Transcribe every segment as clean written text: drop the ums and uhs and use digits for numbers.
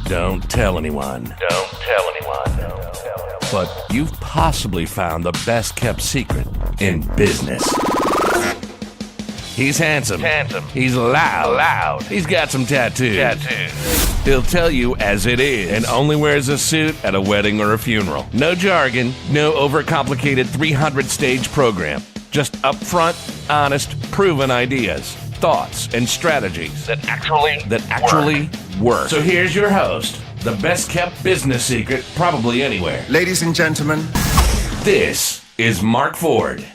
Don't tell anyone. Don't tell anyone. But you've possibly found the best kept secret in business. He's handsome. He's loud. He's got some tattoos. He'll tell you as it is and only wears a suit at a wedding or a funeral. No jargon, no overcomplicated 300-stage program. Just upfront, honest, proven ideas, thoughts, and strategies That actually work. So here's your host, the best kept business secret probably anywhere. Ladies and gentlemen, This is Mark Ford.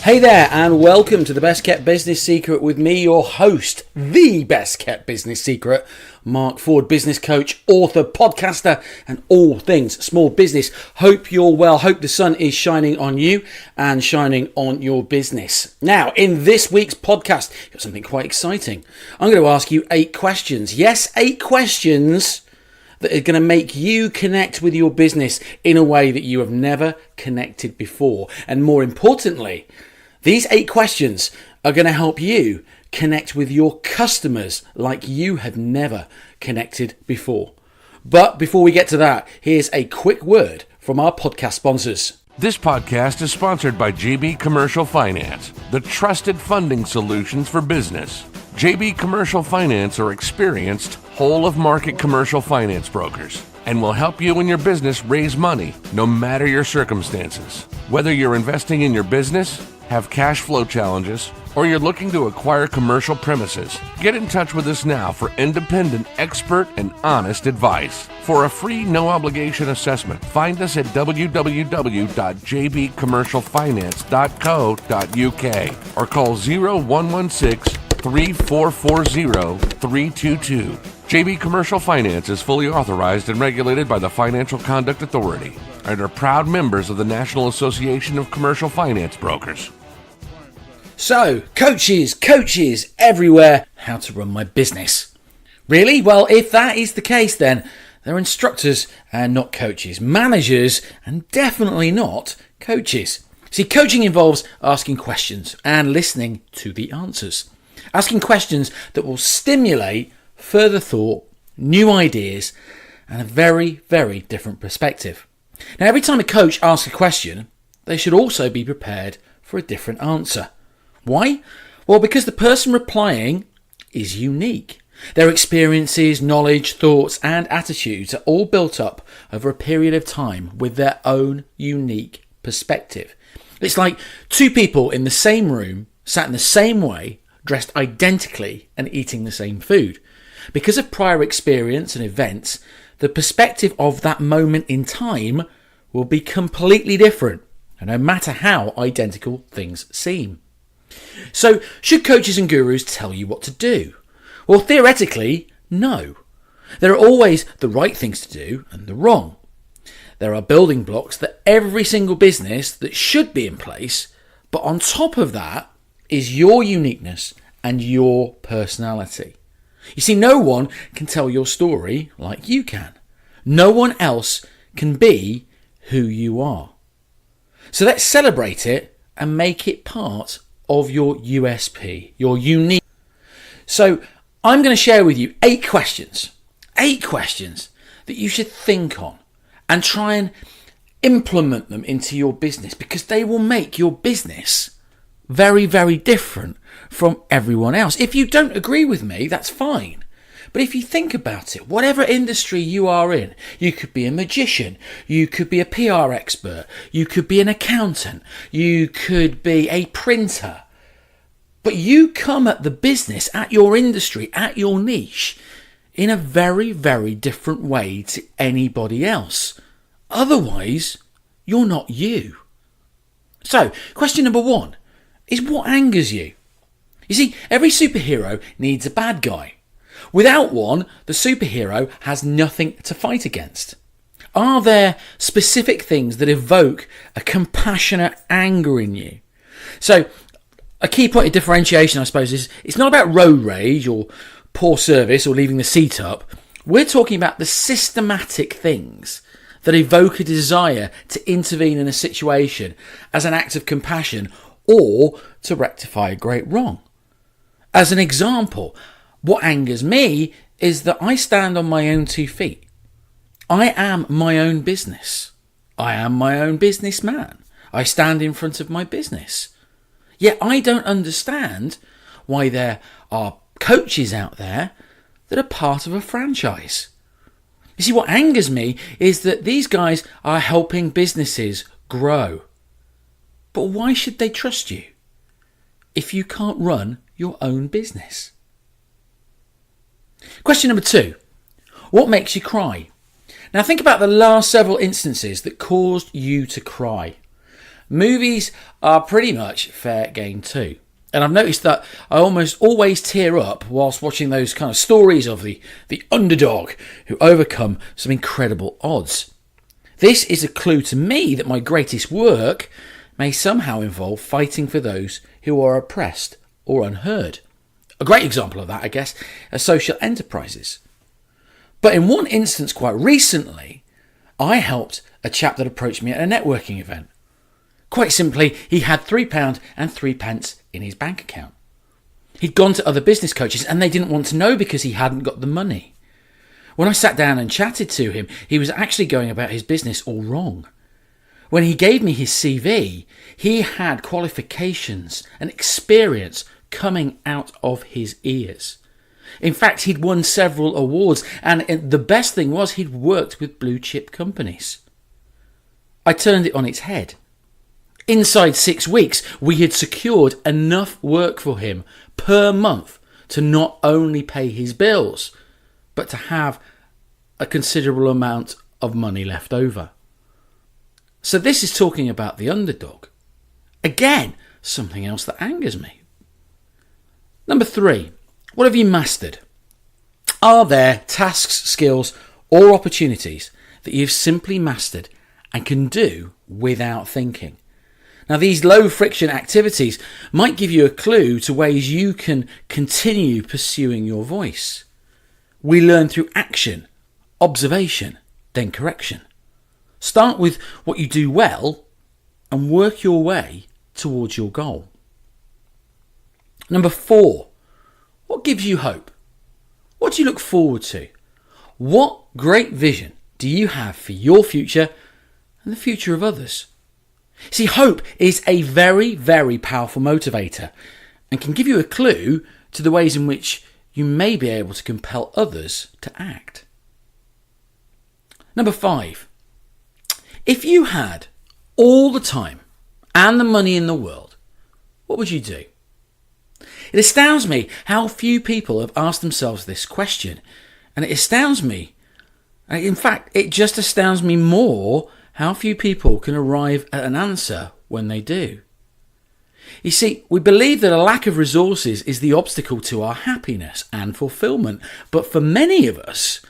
Hey there, and welcome to the Best Kept Business Secret with me, your host, the Best Kept Business Secret, Mark Ford, business coach, author, podcaster, and all things small business. Hope you're well. Hope the sun is shining on you and shining on your business. Now, in this week's podcast, you've got something quite exciting. I'm going to ask you 8 questions. Yes, 8 questions that are going to make you connect with your business in a way that you have never connected before. And more importantly, these 8 questions are going to help you connect with your customers like you have never connected before. But before we get to that, here's a quick word from our podcast sponsors. This podcast is sponsored by JB Commercial Finance, the trusted funding solutions for business. JB Commercial Finance are experienced whole-of-market commercial finance brokers and will help you and your business raise money no matter your circumstances. Whether you're investing in your business, have cash flow challenges, or you're looking to acquire commercial premises, get in touch with us now for independent, expert, and honest advice. For a free, no-obligation assessment, find us at www.jbcommercialfinance.co.uk or call 0116-3440-322. JB Commercial Finance is fully authorized and regulated by the Financial Conduct Authority and are proud members of the National Association of Commercial Finance Brokers. So, coaches everywhere, how to run my business. Really? Well, if that is the case, then they're instructors and not coaches, managers and definitely not coaches. See, coaching involves asking questions and listening to the answers. Asking questions that will stimulate further thought, new ideas, and a very, very different perspective. Now, every time a coach asks a question, they should also be prepared for a different answer. Why? Well, because the person replying is unique. Their experiences, knowledge, thoughts, and attitudes are all built up over a period of time with their own unique perspective. It's like 2 people in the same room, sat in the same way, dressed identically, and eating the same food. Because of prior experience and events, the perspective of that moment in time will be completely different, no matter how identical things seem. So, should coaches and gurus tell you what to do? Well, theoretically, no. There are always the right things to do and the wrong. There are building blocks that every single business that should be in place, but on top of that is your uniqueness and your personality. You see, no one can tell your story like you can. No one else can be who you are. So let's celebrate it and make it part of your USP, your unique. So I'm going to share with you 8 questions that you should think on and try and implement them into your business, because they will make your business very, very different from everyone else. If you don't agree with me, that's fine. But if you think about it, whatever industry you are in, you could be a magician, you could be a PR expert, you could be an accountant, you could be a printer. But you come at the business, at your industry, at your niche, in a very, very different way to anybody else. Otherwise, you're not you. So, question number 1 is, what angers you? You see, every superhero needs a bad guy. Without one, the superhero has nothing to fight against. Are there specific things that evoke a compassionate anger in you? So, a key point of differentiation, I suppose, is it's not about road rage or poor service or leaving the seat up. We're talking about the systematic things that evoke a desire to intervene in a situation as an act of compassion or to rectify a great wrong. As an example, What angers me is that I stand on my own 2 feet. I am my own business. I am my own businessman. I stand in front of my business. Yet I don't understand why there are coaches out there that are part of a franchise. You see, what angers me is that these guys are helping businesses grow. But why should they trust you if you can't run your own business? Question number 2. What makes you cry? Now think about the last several instances that caused you to cry. Movies are pretty much fair game too. And I've noticed that I almost always tear up whilst watching those kind of stories of the underdog who overcome some incredible odds. This is a clue to me that my greatest work may somehow involve fighting for those who are oppressed or unheard. A great example of that, I guess, are social enterprises. But in one instance quite recently, I helped a chap that approached me at a networking event. Quite simply, he had £3 and 3 pence in his bank account. He'd gone to other business coaches and they didn't want to know because he hadn't got the money. When I sat down and chatted to him, he was actually going about his business all wrong. When he gave me his CV, he had qualifications and experience coming out of his ears. In fact, he'd won several awards, and the best thing was he'd worked with blue chip companies. I turned it on its head. Inside 6 weeks, we had secured enough work for him per month to not only pay his bills, but to have a considerable amount of money left over. So this is talking about the underdog. Again, something else that angers me. Number 3, what have you mastered? Are there tasks, skills, or opportunities that you've simply mastered and can do without thinking? Now, these low-friction activities might give you a clue to ways you can continue pursuing your voice. We learn through action, observation, then correction. Start with what you do well and work your way towards your goal. Number 4, what gives you hope? What do you look forward to? What great vision do you have for your future and the future of others? See, hope is a very, very powerful motivator and can give you a clue to the ways in which you may be able to compel others to act. Number 5, if you had all the time and the money in the world, what would you do? It astounds me how few people have asked themselves this question, and it astounds me. In fact, it just astounds me more how few people can arrive at an answer when they do. You see, we believe that a lack of resources is the obstacle to our happiness and fulfillment, but for many of us,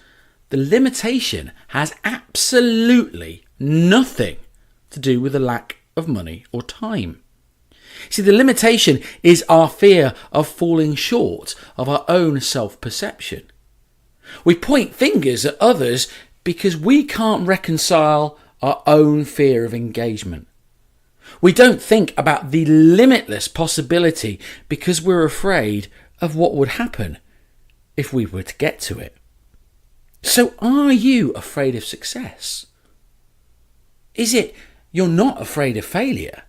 the limitation has absolutely nothing to do with a lack of money or time. See, the limitation is our fear of falling short of our own self-perception. We point fingers at others because we can't reconcile our own fear of engagement. We don't think about the limitless possibility because we're afraid of what would happen if we were to get to it. So are you afraid of success? Is it you're not afraid of failure,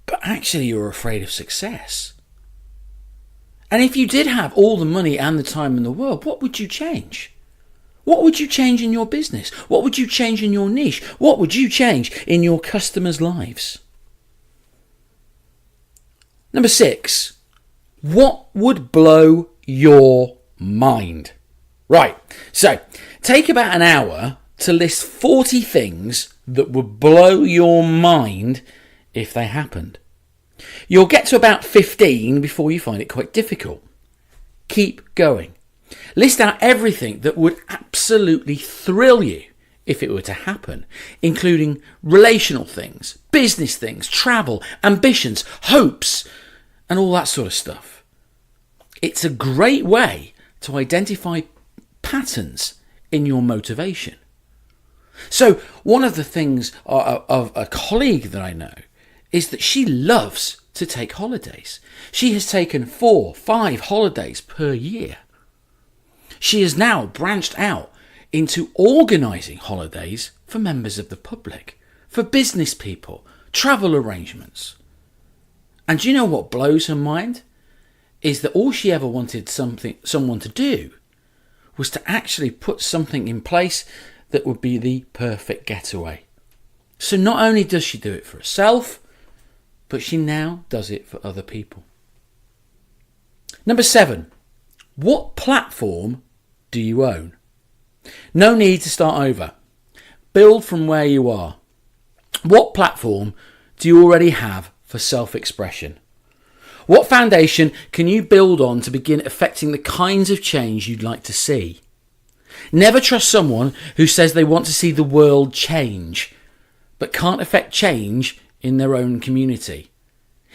but actually you're afraid of success? And if you did have all the money and the time in the world, what would you change? What would you change in your business? What would you change in your niche? What would you change in your customers' lives? Number 6, what would blow your mind? Right, so take about an hour to list 40 things that would blow your mind if they happened. You'll get to about 15 before you find it quite difficult. Keep going. List out everything that would absolutely thrill you if it were to happen, including relational things, business things, travel, ambitions, hopes, and all that sort of stuff. It's a great way to identify patterns in your motivation. So one of the things of a colleague that I know is that she loves to take holidays. She has taken 4-5 holidays per year. She has now branched out into organising holidays for members of the public, for business people, travel arrangements. And do you know what blows her mind? Is that all she ever wanted someone to do was to actually put something in place that would be the perfect getaway. So not only does she do it for herself, but she now does it for other people. Number 7, what platform do you own? No need to start over. Build from where you are. What platform do you already have for self-expression? What foundation can you build on to begin affecting the kinds of change you'd like to see? Never trust someone who says they want to see the world change, but can't affect change in their own community.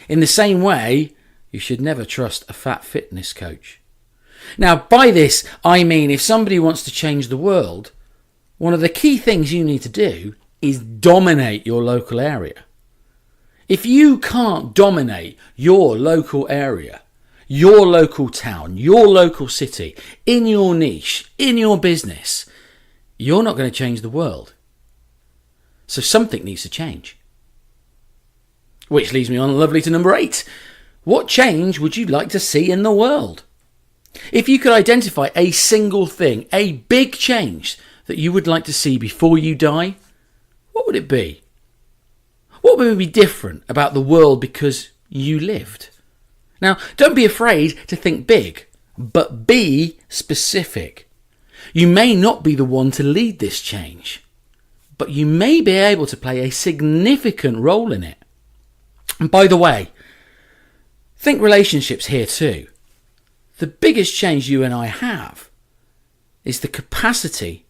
In the same way, you should never trust a fat fitness coach. Now, by this, I mean if somebody wants to change the world, one of the key things you need to do is dominate your local area. If you can't dominate your local area, your local town, your local city, in your niche, in your business, you're not going to change the world. So something needs to change. Which leads me on lovely to number 8. What change would you like to see in the world? If you could identify a single thing, a big change that you would like to see before you die, what would it be? What would be different about the world because you lived? Now, don't be afraid to think big, but be specific. You may not be the one to lead this change, but you may be able to play a significant role in it. And by the way, think relationships here too. The biggest change you and I have is the capacity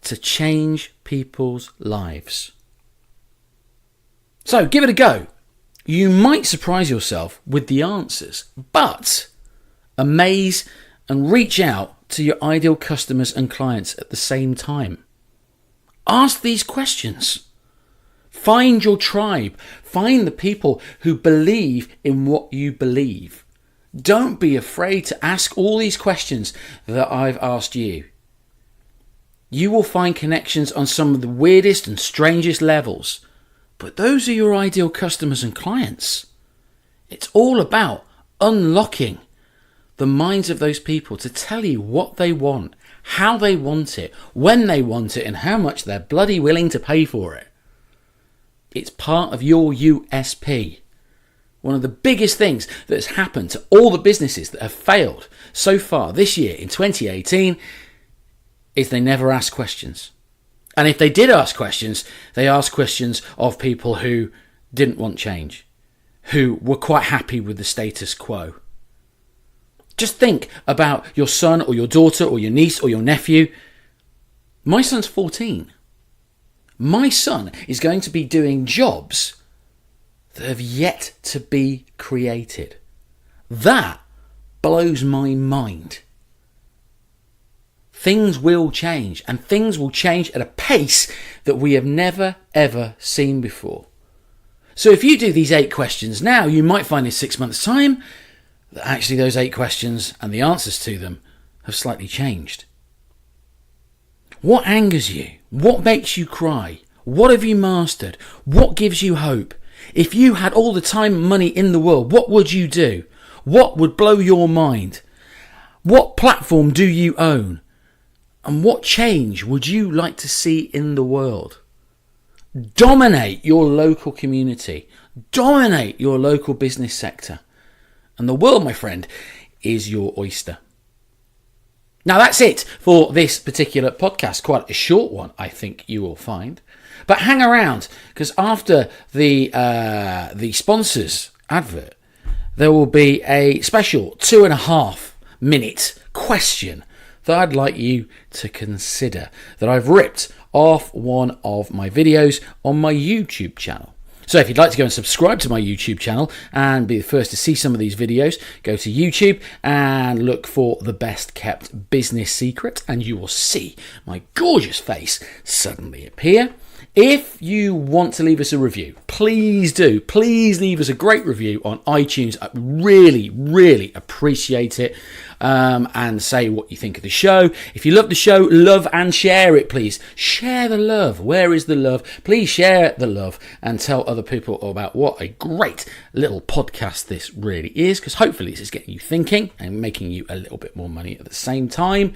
to change people's lives. So give it a go. You might surprise yourself with the answers, but amaze and reach out to your ideal customers and clients at the same time. Ask these questions. Find your tribe. Find the people who believe in what you believe. Don't be afraid to ask all these questions that I've asked you. You will find connections on some of the weirdest and strangest levels, but those are your ideal customers and clients. It's all about unlocking the minds of those people to tell you what they want, how they want it, when they want it, and how much they're bloody willing to pay for it. It's part of your USP. One of the biggest things that has happened to all the businesses that have failed so far this year in 2018 is they never ask questions. And if they did ask questions, they asked questions of people who didn't want change, who were quite happy with the status quo. Just think about your son or your daughter or your niece or your nephew. My son's 14. My son is going to be doing jobs that have yet to be created. That blows my mind. Things will change, and things will change at a pace that we have never ever seen before. So if you do these 8 questions now, you might find in 6 months' time that actually those 8 questions and the answers to them have slightly changed. What angers you? What makes you cry? What have you mastered? What gives you hope? If you had all the time and money in the world, what would you do? What would blow your mind? What platform do you own? And what change would you like to see in the world? Dominate your local community. Dominate your local business sector. And the world, my friend, is your oyster. Now that's it for this particular podcast. Quite a short one, I think you will find. But hang around, because after the sponsors advert, there will be a special 2.5 minute question that I'd like you to consider, that I've ripped off one of my videos on my YouTube channel. So if you'd like to go and subscribe to my YouTube channel and be the first to see some of these videos, go to YouTube and look for The Best Kept Business Secret, and you will see my gorgeous face suddenly appear. If you want to leave us a review, please do. Please leave us a great review on iTunes. I really, really appreciate it. And say what you think of the show. If you love the show, love and share it, please. Share the love. Where is the love? Please share the love and tell other people about what a great little podcast this really is, because hopefully this is getting you thinking and making you a little bit more money at the same time.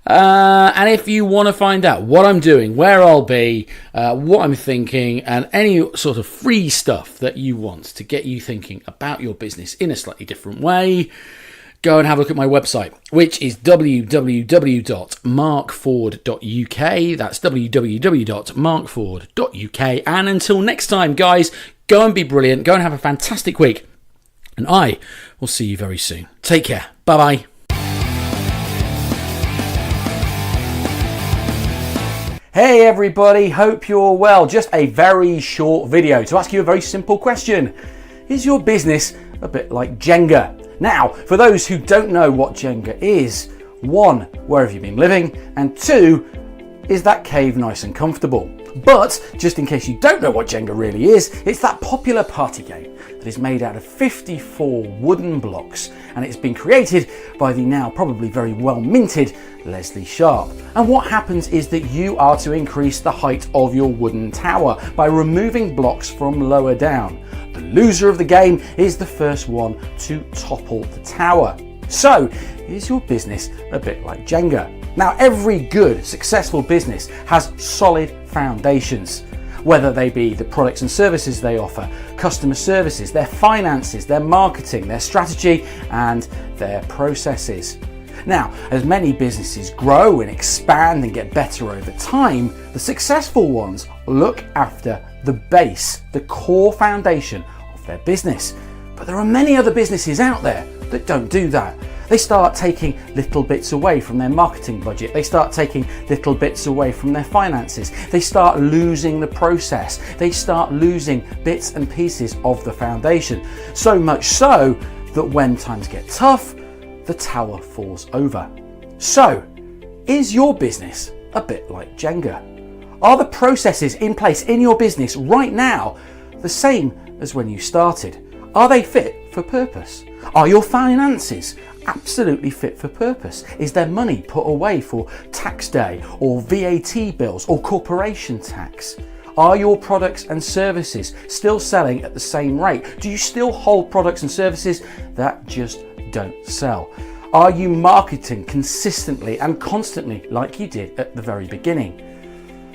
And if you want to find out what I'm doing, where I'll be, what I'm thinking, and any sort of free stuff that you want to get you thinking about your business in a slightly different way, go and have a look at my website, which is www.markford.uk. That's www.markford.uk. And until next time, guys, go and be brilliant. Go and have a fantastic week. And I will see you very soon. Take care. Bye-bye. Hey everybody, hope you're well. Just a very short video to ask you a very simple question. Is your business a bit like Jenga? Now, for those who don't know what Jenga is, 1, where have you been living? And 2, is that cave nice and comfortable? But, just in case you don't know what Jenga really is, it's that popular party game that is made out of 54 wooden blocks, and it's been created by the now probably very well minted Leslie Sharp. And what happens is that you are to increase the height of your wooden tower by removing blocks from lower down. The loser of the game is the first one to topple the tower. So, is your business a bit like Jenga? Now, every good, successful business has solid foundations, whether they be the products and services they offer, customer services, their finances, their marketing, their strategy, and their processes. Now, as many businesses grow and expand and get better over time, the successful ones look after the base, the core foundation of their business. But there are many other businesses out there that don't do that. They start taking little bits away from their marketing budget. They start taking little bits away from their finances. They start losing the process. They start losing bits and pieces of the foundation. So much so that when times get tough, the tower falls over. So, is your business a bit like Jenga? Are the processes in place in your business right now the same as when you started? Are they fit for purpose? Are your finances absolutely fit for purpose? Is there money put away for tax day or VAT bills or corporation tax? Are your products and services still selling at the same rate? Do you still hold products and services that just don't sell? Are you marketing consistently and constantly like you did at the very beginning?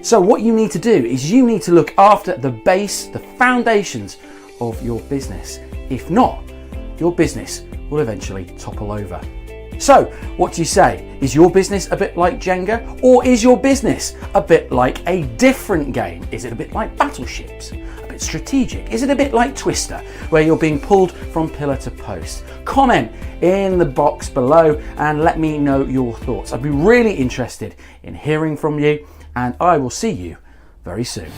So what you need to do is you need to look after the base, the foundations of your business. If not, your business will eventually topple over. So, what do you say? Is your business a bit like Jenga? Or is your business a bit like a different game? Is it a bit like Battleships? A bit strategic? Is it a bit like Twister, where you're being pulled from pillar to post? Comment in the box below and let me know your thoughts. I'd be really interested in hearing from you, and I will see you very soon.